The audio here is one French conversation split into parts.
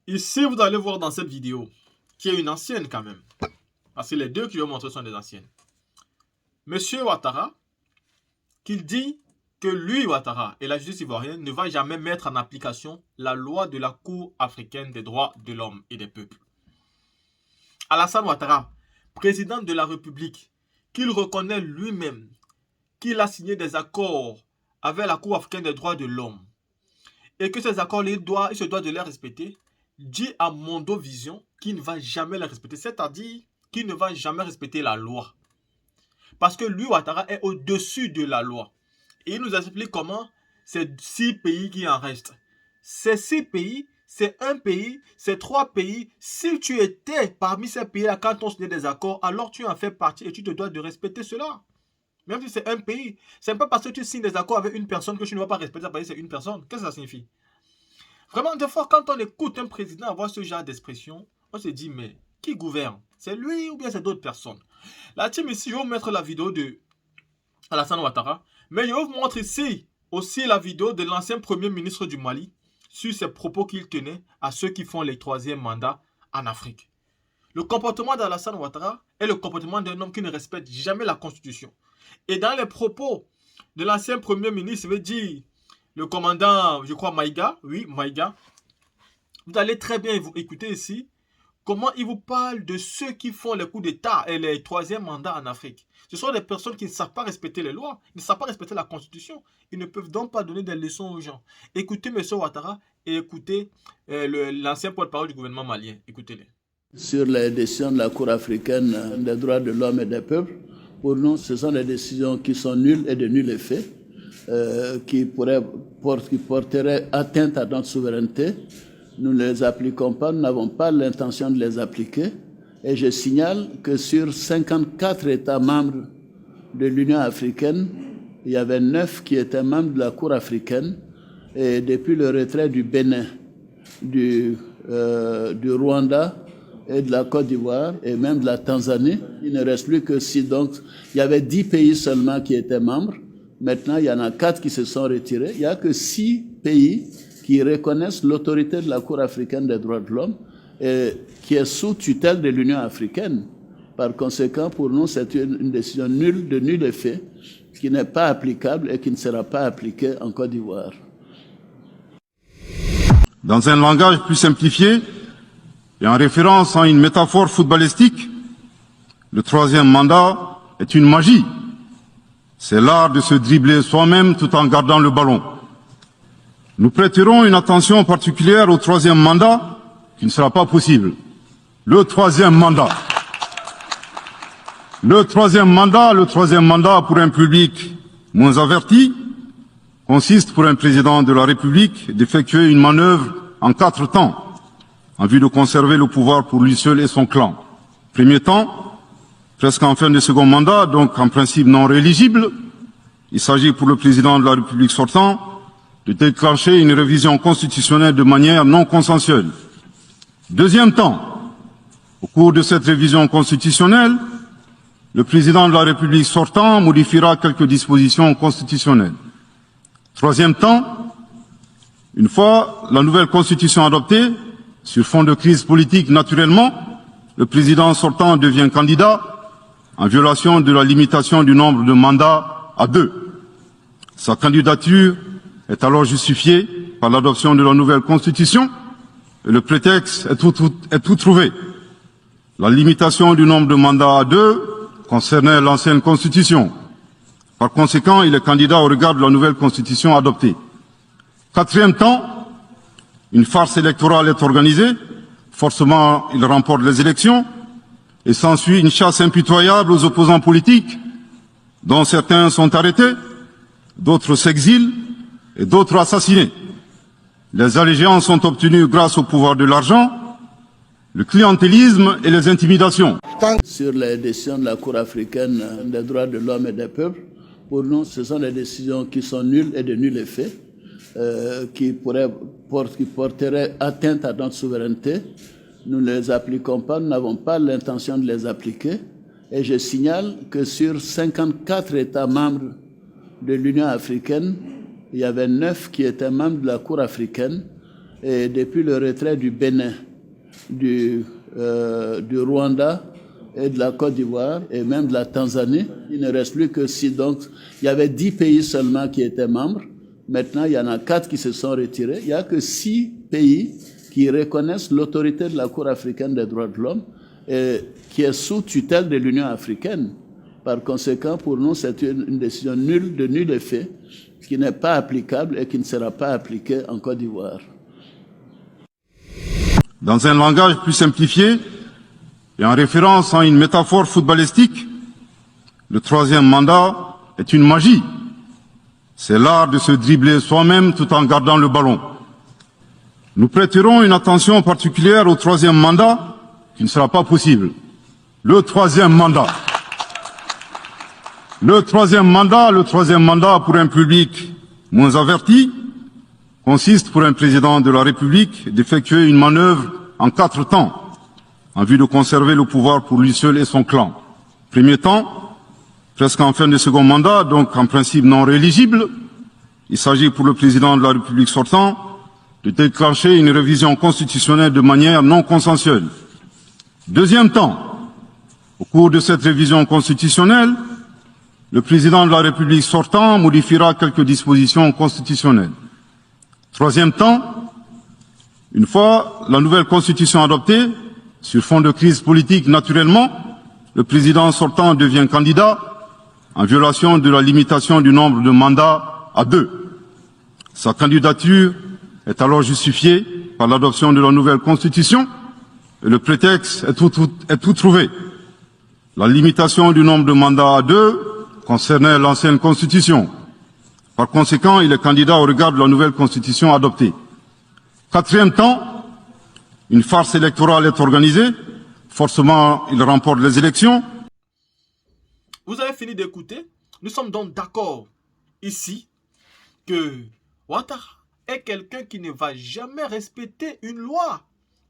Ici, vous allez voir dans cette vidéo, qui est une ancienne quand même, parce que les deux que je vais montrer sont des anciennes. Monsieur Ouattara, qu'il dit que lui, Ouattara, et la justice ivoirienne ne va jamais mettre en application la loi de la Cour africaine des droits de l'homme et des peuples. Alassane Ouattara, président de la République, qu'il reconnaît lui-même qu'il a signé des accords avec la Cour africaine des droits de l'homme et que ces accords, il se doit de les respecter, dit à Mondovision qu'il ne va jamais les respecter, c'est-à-dire qu'il ne va jamais respecter la loi. Parce que lui, Ouattara, est au-dessus de la loi. Et il nous explique comment c'est 6 pays qui en restent. Ces 6 pays, c'est un pays, c'est 3 pays. Si tu étais parmi ces pays-là quand on signait des accords, alors tu en fais partie et tu te dois de respecter cela. Même si c'est un pays. C'est pas parce que tu signes des accords avec une personne que tu ne vas pas respecter parce que c'est une personne. Qu'est-ce que ça signifie? Vraiment, des fois, quand on écoute un président avoir ce genre d'expression, on se dit, mais qui gouverne? C'est lui ou bien c'est d'autres personnes? La team ici, je vais vous mettre la vidéo de Alassane Ouattara, mais je vais vous montrer ici aussi la vidéo de l'ancien premier ministre du Mali sur ses propos qu'il tenait à ceux qui font les 3e mandats en Afrique. Le comportement d'Alassane Ouattara est le comportement d'un homme qui ne respecte jamais la Constitution. Et dans les propos de l'ancien premier ministre, veut dire le commandant, je crois, Maïga, oui, Maïga, vous allez très bien vous écouter ici comment il vous parle de ceux qui font les coups d'État et les 3e mandats en Afrique. Ce sont des personnes qui ne savent pas respecter les lois, ils ne savent pas respecter la Constitution. Ils ne peuvent donc pas donner des leçons aux gens. Écoutez M. Ouattara et écoutez l'ancien porte-parole du gouvernement malien. Écoutez-les. Sur les décisions de la Cour africaine des droits de l'homme et des peuples, pour nous, ce sont des décisions qui sont nulles et de nul effet, qui porteraient atteinte à notre souveraineté. Nous ne les appliquons pas, nous n'avons pas l'intention de les appliquer. Et je signale que sur 54 États membres de l'Union africaine, il y avait 9 qui étaient membres de la Cour africaine. Et depuis le retrait du Bénin, du Rwanda et de la Côte d'Ivoire et même de la Tanzanie, il ne reste plus que 6. Donc, il y avait 10 pays seulement qui étaient membres. Maintenant, il y en a 4 qui se sont retirés. Il n'y a que 6 pays qui reconnaissent l'autorité de la Cour africaine des droits de l'homme et qui est sous tutelle de l'Union africaine. Par conséquent, pour nous, c'est une décision nulle, de nul effet, qui n'est pas applicable et qui ne sera pas appliquée en Côte d'Ivoire. Dans un langage plus simplifié et en référence à une métaphore footballistique, le 3e mandat est une magie. C'est l'art de se dribbler soi-même tout en gardant le ballon. Nous prêterons une attention particulière au 3e mandat qui ne sera pas possible. Le 3e mandat. Le 3e mandat pour un public moins averti consiste pour un président de la République d'effectuer une manœuvre en 4 temps en vue de conserver le pouvoir pour lui seul et son clan. Premier temps, presque en fin de second mandat, donc en principe non rééligible, il s'agit pour le président de la République sortant de déclencher une révision constitutionnelle de manière non consensuelle. Deuxième temps, au cours de cette révision constitutionnelle, le président de la République sortant modifiera quelques dispositions constitutionnelles. Troisième temps, une fois la nouvelle constitution adoptée, sur fond de crise politique naturellement, le président sortant devient candidat en violation de la limitation du nombre de mandats à 2. Sa candidature est alors justifiée par l'adoption de la nouvelle constitution et le prétexte est tout trouvé. La limitation du nombre de mandats à 2 concernait l'ancienne constitution. Par conséquent, il est candidat au regard de la nouvelle constitution adoptée. Quatrième temps, une farce électorale est organisée. Forcément, il remporte les élections et s'ensuit une chasse impitoyable aux opposants politiques, dont certains sont arrêtés, d'autres s'exilent et d'autres assassinés. Les allégeances sont obtenues grâce au pouvoir de l'argent, le clientélisme et les intimidations. Sur les décisions de la Cour africaine des droits de l'homme et des peuples, pour nous, ce sont des décisions qui sont nulles et de nul effet, qui porteraient atteinte à notre souveraineté. Nous ne les appliquons pas, nous n'avons pas l'intention de les appliquer. Et je signale que sur 54 États membres de l'Union africaine, il y avait 9 qui étaient membres de la Cour africaine. Et depuis le retrait du Bénin, du Rwanda et de la Côte d'Ivoire et même de la Tanzanie, il ne reste plus que 6. Donc, il y avait 10 pays seulement qui étaient membres. Maintenant, il y en a 4 qui se sont retirés. Il n'y a que 6 pays qui reconnaissent l'autorité de la Cour africaine des droits de l'homme et qui est sous tutelle de l'Union africaine. Par conséquent, pour nous, c'est une décision nulle, de nul effet, qui n'est pas applicable et qui ne sera pas appliquée en Côte d'Ivoire. Dans un langage plus simplifié et en référence à une métaphore footballistique, le troisième mandat est une magie. C'est l'art de se dribbler soi-même tout en gardant le ballon. Nous prêterons une attention particulière au troisième mandat qui ne sera pas possible. Le troisième mandat. Le troisième mandat pour un public moins averti consiste pour un président de la République d'effectuer une manœuvre en 4 temps en vue de conserver le pouvoir pour lui seul et son clan. Premier temps, presque en fin de second mandat, donc en principe non rééligible, il s'agit pour le président de la République sortant de déclencher une révision constitutionnelle de manière non consensuelle. Deuxième temps, au cours de cette révision constitutionnelle, le président de la République sortant modifiera quelques dispositions constitutionnelles. Troisième temps, une fois la nouvelle constitution adoptée, sur fond de crise politique naturellement, le président sortant devient candidat en violation de la limitation du nombre de mandats à 2. Sa candidature est alors justifiée par l'adoption de la nouvelle constitution et le prétexte est tout trouvé. La limitation du nombre de mandats à 2 concernait l'ancienne constitution. Par conséquent, il est candidat au regard de la nouvelle constitution adoptée. Quatrième temps, une farce électorale est organisée. Forcément, il remporte les élections. Vous avez fini d'écouter. Nous sommes donc d'accord ici que Ouattara est quelqu'un qui ne va jamais respecter une loi.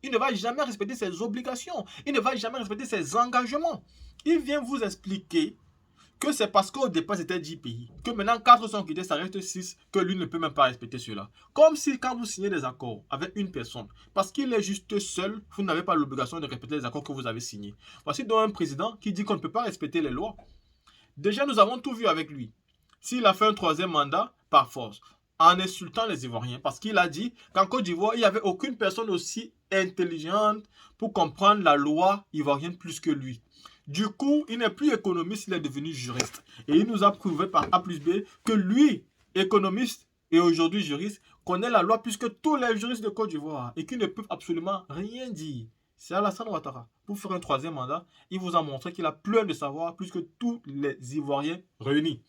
Il ne va jamais respecter ses obligations. Il ne va jamais respecter ses engagements. Il vient vous expliquer que c'est parce qu'au départ c'était 10 pays, que maintenant 4 sont quittés, ça reste 6, que lui ne peut même pas respecter cela. Comme si quand vous signez des accords avec une personne, parce qu'il est juste seul, vous n'avez pas l'obligation de respecter les accords que vous avez signés. Voici donc un président qui dit qu'on ne peut pas respecter les lois. Déjà, nous avons tout vu avec lui. S'il a fait un troisième mandat, par force, en insultant les Ivoiriens, parce qu'il a dit qu'en Côte d'Ivoire, il n'y avait aucune personne aussi intelligente pour comprendre la loi ivoirienne plus que lui. Du coup, il n'est plus économiste, il est devenu juriste. Et il nous a prouvé par A plus B que lui, économiste et aujourd'hui juriste, connaît la loi plus que tous les juristes de Côte d'Ivoire et qui ne peuvent absolument rien dire. C'est Alassane Ouattara. Pour faire un troisième mandat, il vous a montré qu'il a plein de savoir plus que tous les Ivoiriens réunis.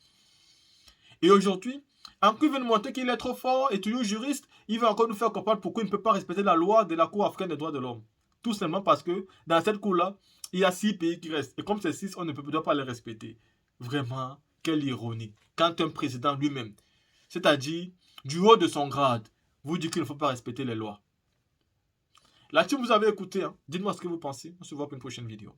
Et aujourd'hui, encore il veut nous montrer qu'il est trop fort et toujours juriste, il va encore nous faire comprendre pourquoi il ne peut pas respecter la loi de la Cour africaine des droits de l'homme. Tout simplement parce que dans cette cour-là, il y a 6 pays qui restent. Et comme ces 6, on ne peut pas les respecter. Vraiment, quelle ironie. Quand un président lui-même, c'est-à-dire du haut de son grade, vous dit qu'il ne faut pas respecter les lois. Là-dessus, vous avez écouté. Dites-moi ce que vous pensez. On se voit pour une prochaine vidéo.